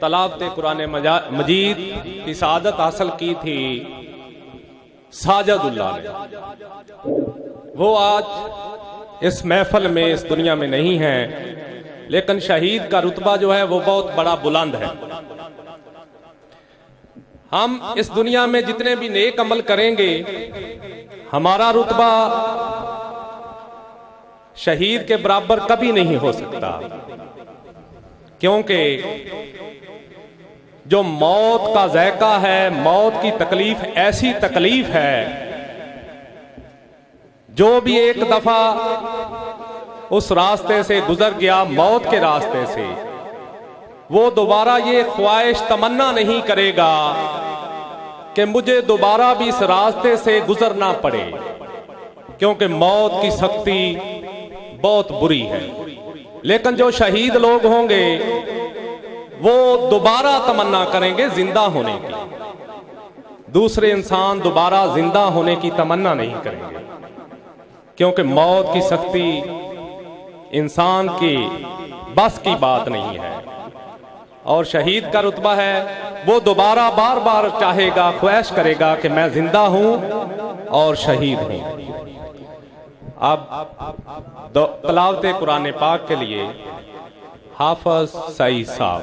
तलावत कुरान मजीद की सआदत हासिल की थी साजदुल्लाह ने, वो आज इस महफल में इस दुनिया में नहीं है, लेकिन शहीद का रुतबा जो है वो बहुत बड़ा बुलंद है। हम इस दुनिया में जितने भी नेक अमल करेंगे, हमारा रुतबा शहीद के बराबर कभी नहीं हो सकता, क्योंकि जो मौत का ज़ायका है, मौत की तकलीफ ऐसी तकलीफ है, जो भी एक दफा उस रास्ते से गुजर गया, मौत के रास्ते से, वो दोबारा ये ख्वाहिश तमन्ना नहीं करेगा कि मुझे दोबारा भी इस रास्ते से गुजरना पड़े, क्योंकि मौत की सख्ती बहुत बुरी है। लेकिन जो शहीद लोग होंगे वो दोबारा तमन्ना करेंगे जिंदा होने की, दूसरे इंसान दोबारा जिंदा होने की तमन्ना नहीं करेंगे, क्योंकि मौत की सख्ती इंसान की बस की बात नहीं है। और शहीद का रुतबा है, वो दोबारा बार बार चाहेगा, ख्वाहिश करेगा कि मैं जिंदा हूं और शहीद हूं। अब तलावत कुरान पाक के लिए हाफिज सईद साहब।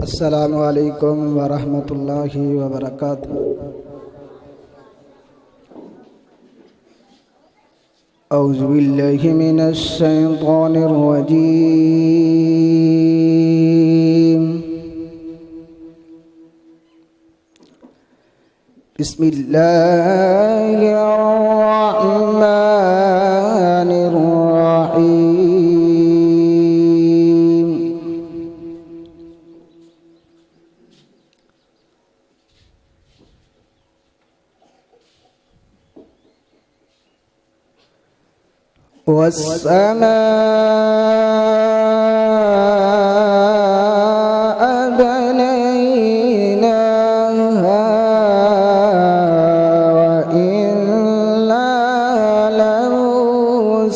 अस्सलामु अलैकुम वरहमतुल्लाहि वबरकातुहू। औज़ु बिल्लाहि मिनश शैतानिर रजीम। बिस्मिल्लाहिर रहमानिर रहीम। वस्समाअ बनैनाहा व इन्ना लमूसिऊन।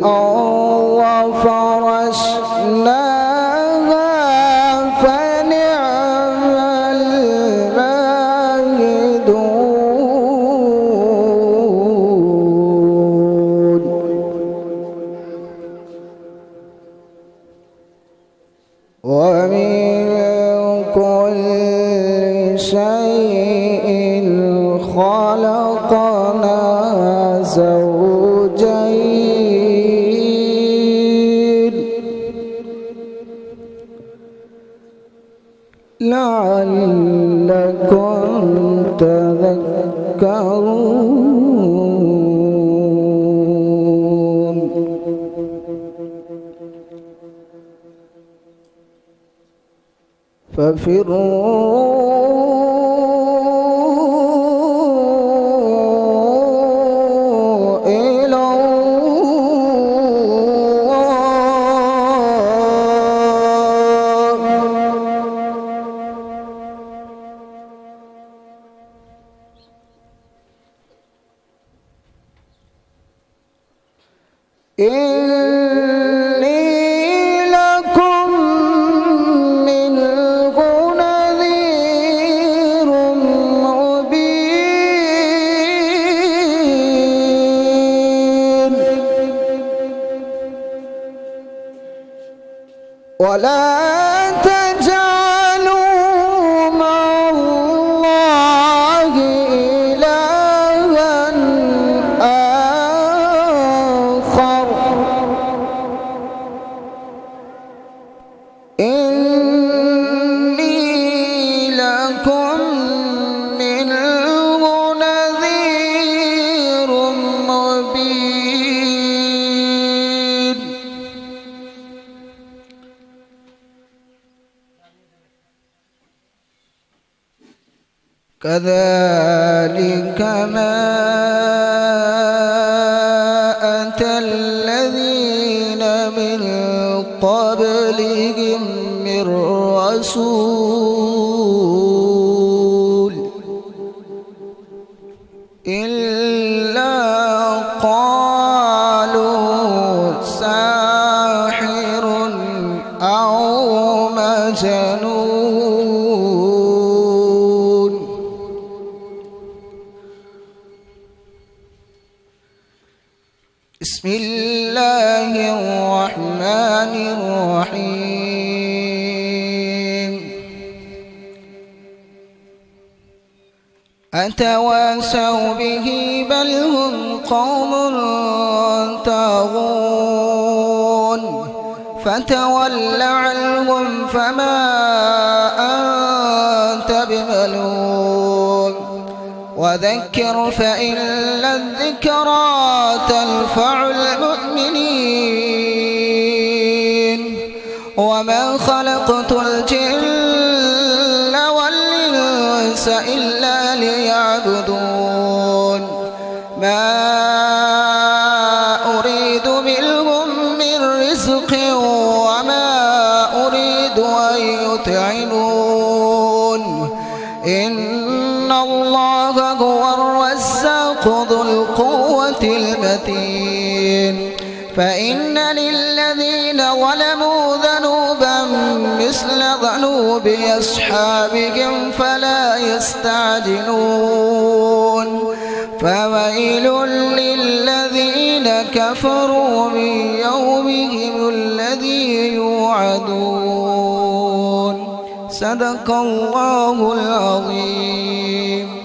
والأرض فرشناها فنعم الماهدون. ومن كل شيء خلقنا زوجين لعلكم تذكرون. ففروا إلى إني لكم منه نذير مبين. ولا تجعلوا مع الله إلها آخر كذلك ما أتى الذين من قبلهم من رسول إلا قالوا ساحر أو مجنون. بسم الله الرحمن الرحيم. أتواصوا به بل هم قوم طاغون فتول عنهم فما أنت بملوم وذكر فإن الذكرى تنفع المؤمنين وما خلقت الجن والإنس إلا ليعبدون ما أريد منهم من رزق وما أريد أن يطعمون إن الله هو الرزاق ذو القوة المتين. فإن للذين ظلموا ذنوبا مثل ذنوب أصحابهم فلا يستعجلون فويل للذين كفروا من يومهم الذي يوعدون. صدق الله العظيم.